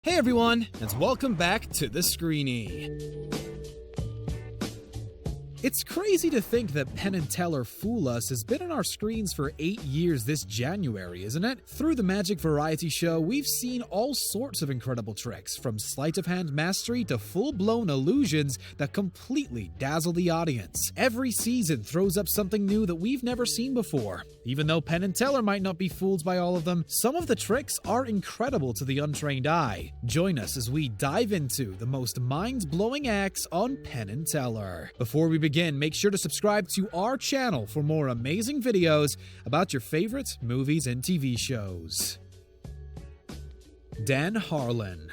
Hey everyone, and welcome back to the SCREENY. It's crazy to think that Penn and Teller Fool Us has been on our screens for 8 years this January, isn't it? Through the Magic Variety Show, we've seen all sorts of incredible tricks, from sleight-of-hand mastery to full-blown illusions that completely dazzle the audience. Every season throws up something new that we've never seen before. Even though Penn and Teller might not be fooled by all of them, some of the tricks are incredible to the untrained eye. Join us as we dive into the most mind-blowing acts on Penn and Teller. Before we begin, make sure to subscribe to our channel for more amazing videos about your favorite movies and TV shows. Dan HARLAN.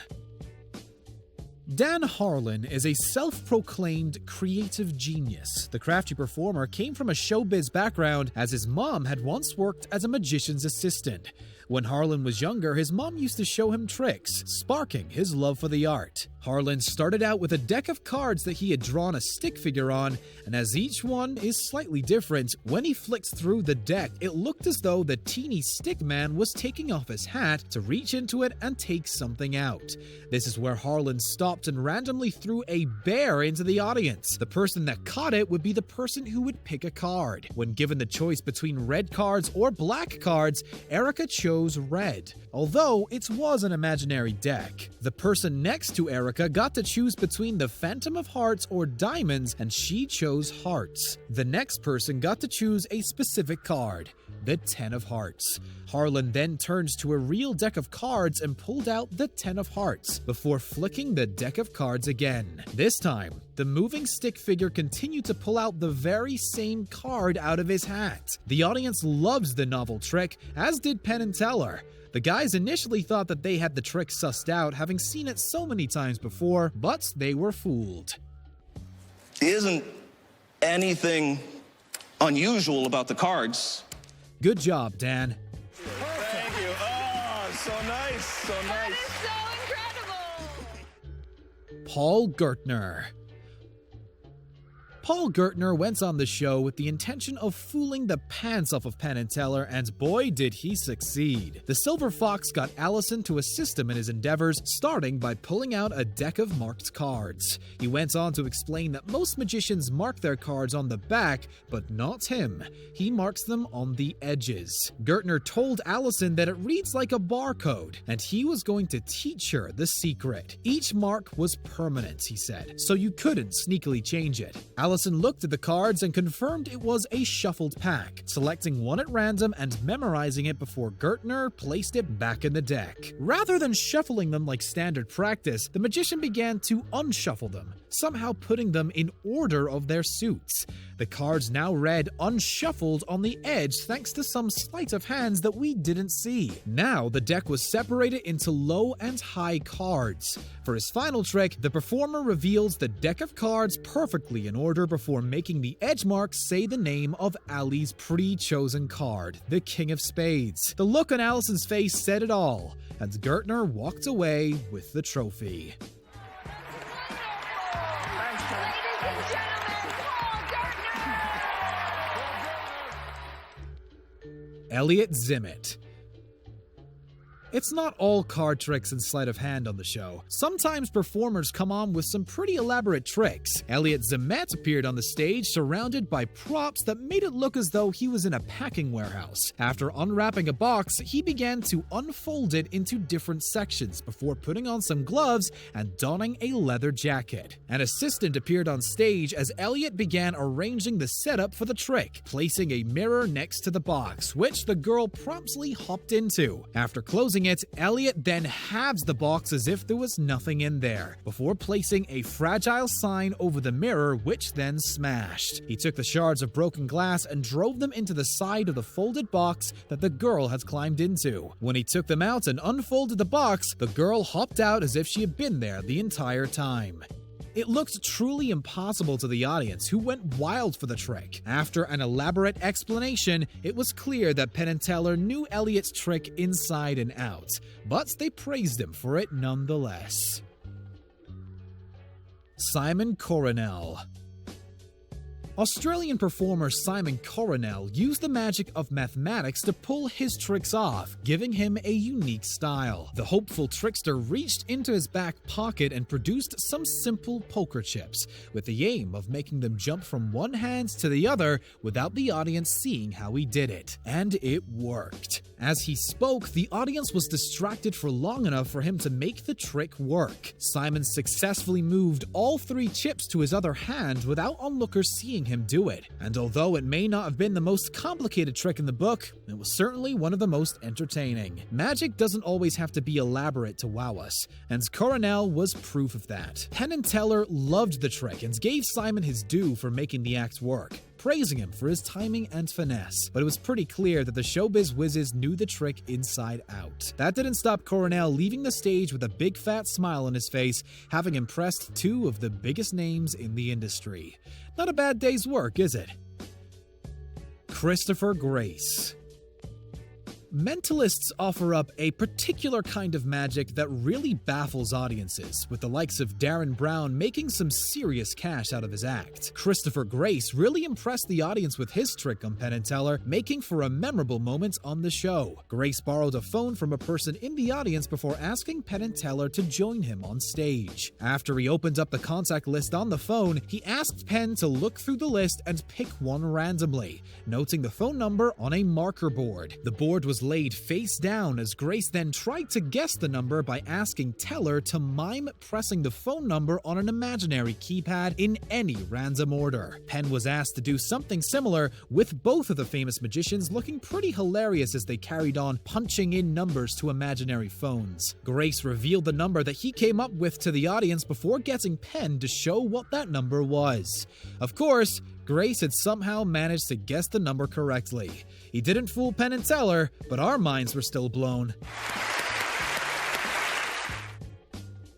Dan HARLAN is a self-proclaimed creative genius. The crafty performer came from a showbiz background, as his mom had once worked as a magician's assistant. When HARLAN was younger, his mom used to show him tricks, sparking his love for the art. HARLAN started out with a deck of cards that he had drawn a stick figure on, and as each one is slightly different, when he flicked through the deck, it looked as though the teeny stick man was taking off his hat to reach into it and take something out. This is where HARLAN stopped and randomly threw a bear into the audience. The person that caught it would be the person who would pick a card. When given the choice between red cards or black cards, Erica chose red, although it was an imaginary deck. The person next to Erica got to choose between the Phantom of Hearts or Diamonds, and she chose Hearts. The next person got to choose a specific card, the 10 of Hearts. HARLAN then turned to a real deck of cards and pulled out the 10 of Hearts, before flicking the deck of cards again. This time, the moving stick figure continued to pull out the very same card out of his hat. The audience loves the novel trick, as did Penn and Teller. The guys initially thought that they had the trick sussed out, having seen it so many times before, but they were fooled. Isn't anything unusual about the cards. Good job, Dan. Thank you. Oh, so nice, so nice. That is so incredible. Paul GERTNER. Paul GERTNER went on the show with the intention of fooling the pants off of Penn and Teller, and boy did he succeed. The Silver Fox got Allison to assist him in his endeavors, starting by pulling out a deck of marked cards. He went on to explain that most magicians mark their cards on the back, but not him. He marks them on the edges. GERTNER told Allison that it reads like a barcode, and he was going to teach her the secret. Each mark was permanent, he said, so you couldn't sneakily change it. Allison looked at the cards and confirmed it was a shuffled pack, selecting one at random and memorizing it before GERTNER placed it back in the deck. Rather than shuffling them like standard practice, the magician began to unshuffle them, somehow putting them in order of their suits. The cards now read unshuffled on the edge thanks to some sleight of hands that we didn't see. Now the deck was separated into low and high cards. For his final trick, the performer reveals the deck of cards perfectly in order before making the edge marks say the name of Ali's pre-chosen card, the King of Spades. The look on Allison's face said it all, and GERTNER walked away with the trophy. ELLIOT ZIMET. It's not all card tricks and sleight of hand on the show. Sometimes performers come on with some pretty elaborate tricks. ELLIOT ZIMET appeared on the stage surrounded by props that made it look as though he was in a packing warehouse. After unwrapping a box, he began to unfold it into different sections before putting on some gloves and donning a leather jacket. An assistant appeared on stage as ELLIOT began arranging the setup for the trick, placing a mirror next to the box, which the girl promptly hopped into. After closing it, ELLIOT then halves the box as if there was nothing in there, before placing a fragile sign over the mirror, which then smashed. He took the shards of broken glass and drove them into the side of the folded box that the girl had climbed into. When he took them out and unfolded the box, the girl hopped out as if she had been there the entire time. It looked truly impossible to the audience, who went wild for the trick. After an elaborate explanation, it was clear that Penn and Teller knew ELLIOT's trick inside and out, but they praised him for it nonetheless. CORONEL. Australian performer Simon Coronel used the magic of mathematics to pull his tricks off, giving him a unique style. The hopeful trickster reached into his back pocket and produced some simple poker chips, with the aim of making them jump from one hand to the other without the audience seeing how he did it. And it worked. As he spoke, the audience was distracted for long enough for him to make the trick work. Simon successfully moved all 3 chips to his other hand without onlookers seeing him do it. And although it may not have been the most complicated trick in the book, it was certainly one of the most entertaining. Magic doesn't always have to be elaborate to wow us, and Coronel was proof of that. Penn and Teller loved the trick and gave Simon his due for making the act work, praising him for his timing and finesse. But it was pretty clear that the showbiz whizzes knew the trick inside out. That didn't stop Coronel leaving the stage with a big fat smile on his face, having impressed 2 of the biggest names in the industry. Not a bad day's work, is it? Christopher Grace. Mentalists offer up a particular kind of magic that really baffles audiences, with the likes of Darren Brown making some serious cash out of his act. Christopher Grace really impressed the audience with his trick on Penn and Teller, making for a memorable moment on the show. Grace borrowed a phone from a person in the audience before asking Penn and Teller to join him on stage. After he opened up the contact list on the phone, he asked Penn to look through the list and pick one randomly, noting the phone number on a marker board. The board was laid face down as Grace then tried to guess the number by asking Teller to mime pressing the phone number on an imaginary keypad in any random order. Penn was asked to do something similar, with both of the famous magicians looking pretty hilarious as they carried on punching in numbers to imaginary phones. Grace revealed the number that he came up with to the audience before getting Penn to show what that number was. Of course, Grace had somehow managed to guess the number correctly. He didn't fool Penn and Teller, but our minds were still blown.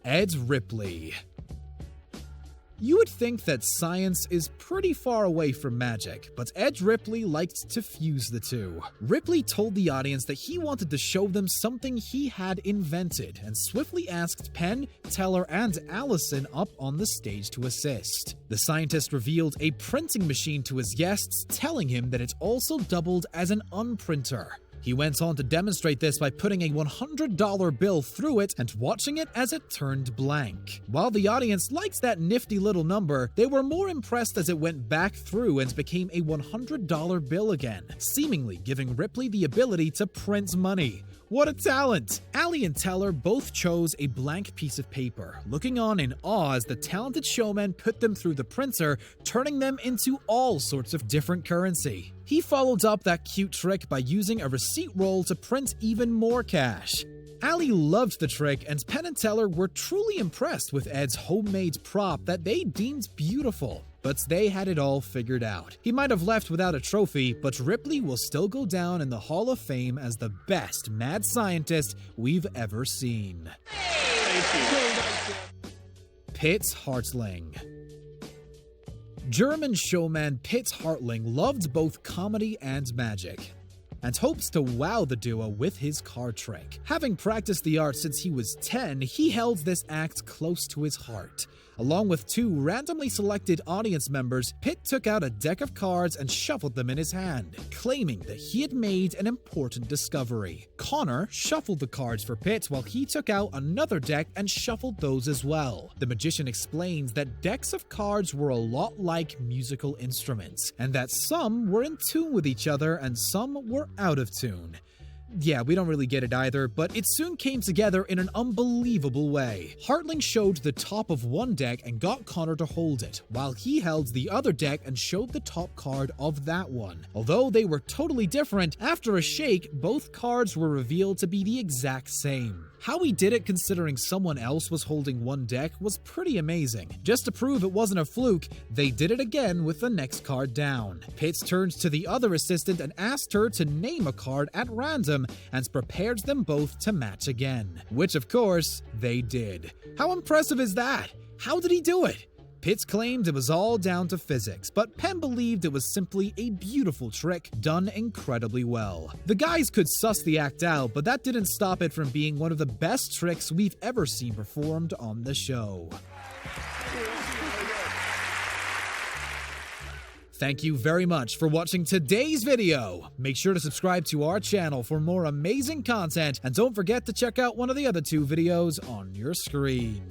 Ed Ripley. You would think that science is pretty far away from magic, but Ed Ripley liked to fuse the two. Ripley told the audience that he wanted to show them something he had invented, and swiftly asked Penn, Teller, and Allison up on the stage to assist. The scientist revealed a printing machine to his guests, telling him that it also doubled as an unprinter. He went on to demonstrate this by putting a $100 bill through it and watching it as it turned blank. While the audience liked that nifty little number, they were more impressed as it went back through and became a $100 bill again, seemingly giving Ripley the ability to print money. What a talent! Allie and Teller both chose a blank piece of paper, looking on in awe as the talented showman put them through the printer, turning them into all sorts of different currency. He followed up that cute trick by using a receipt roll to print even more cash. Allie loved the trick, and Penn and Teller were truly impressed with Ed's homemade prop that they deemed beautiful. But they had it all figured out. He might have left without a trophy, but Ripley will still go down in the Hall of Fame as the best mad scientist we've ever seen. Pitt Hartling. German showman Pitt Hartling loved both comedy and magic, and hopes to wow the duo with his card trick. Having practiced the art since he was 10, he held this act close to his heart. Along with 2 randomly selected audience members, Pitt took out a deck of cards and shuffled them in his hand, claiming that he had made an important discovery. Connor shuffled the cards for Pitt while he took out another deck and shuffled those as well. The magician explains that decks of cards were a lot like musical instruments, and that some were in tune with each other and some were out of tune. Yeah, we don't really get it either, but it soon came together in an unbelievable way. Hartling showed the top of one deck and got Connor to hold it, while he held the other deck and showed the top card of that one. Although they were totally different, after a shake, both cards were revealed to be the exact same. How he did it considering someone else was holding one deck was pretty amazing. Just to prove it wasn't a fluke, they did it again with the next card down. Pitts turned to the other assistant and asked her to name a card at random and prepared them both to match again. Which of course, they did. How impressive is that? How did he do it? Pitts claimed it was all down to physics, but Penn believed it was simply a beautiful trick done incredibly well. The guys could suss the act out, but that didn't stop it from being one of the best tricks we've ever seen performed on the show. Thank you very much for watching today's video. Make sure to subscribe to our channel for more amazing content, and don't forget to check out one of the other 2 videos on your screen.